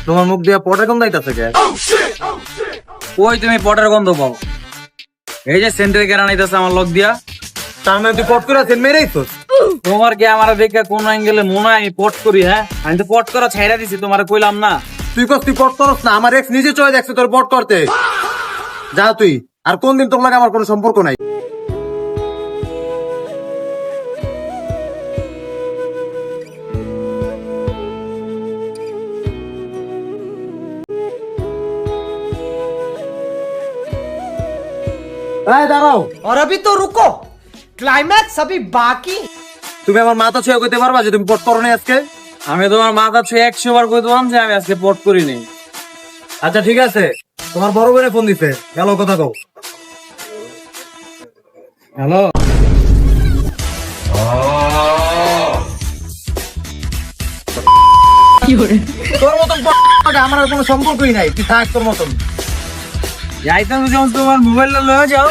তোমার মুখ দিয়া পটের গন্ধ আইতাছে কে? ওই তুমি পটের গন্ধ পাও, এই যে সেন্টারে কেরান আইতাছে আমার লগ দিয়া। তার মানে তুই পট করে আছেন মেরেইছস? তোমার কি আমার দেখে কোন অ্যাঙ্গেলে মনে হয় আমি পট করি? হ্যাঁ, আমি তো পট করা ছাইড়া দিছি, তোমার কইলাম না? তুই পট করস না, আমার এক্স নিজে চলে দেখছে তোর পট করতে। যা তুই, আর কোনদিন তোর লাগে আমার কোনো সম্পর্ক নাই। এই দাঁড়াও, और अभी तो रुको, क्लाइमैक्स अभी बाकी। তুমি আমার মাথা ছুঁয়ে কইতে পারবা যে তুমি পট করো নাই আজকে? আমি তোমার মাথা ছুঁয়ে 100 বার কই দিলাম যে আমি আজকে পট করিনি। আচ্ছা ঠিক আছে, তোমার বড় বোনে ফোন দিছে, গেল কথা কও। হ্যালো, তোর মতন আমার আর কোনো সম্পর্কই নাই, তুই থাক তোর মতন। যাইতাম যখন তোমার মোবাইলটা লয়ে যাও।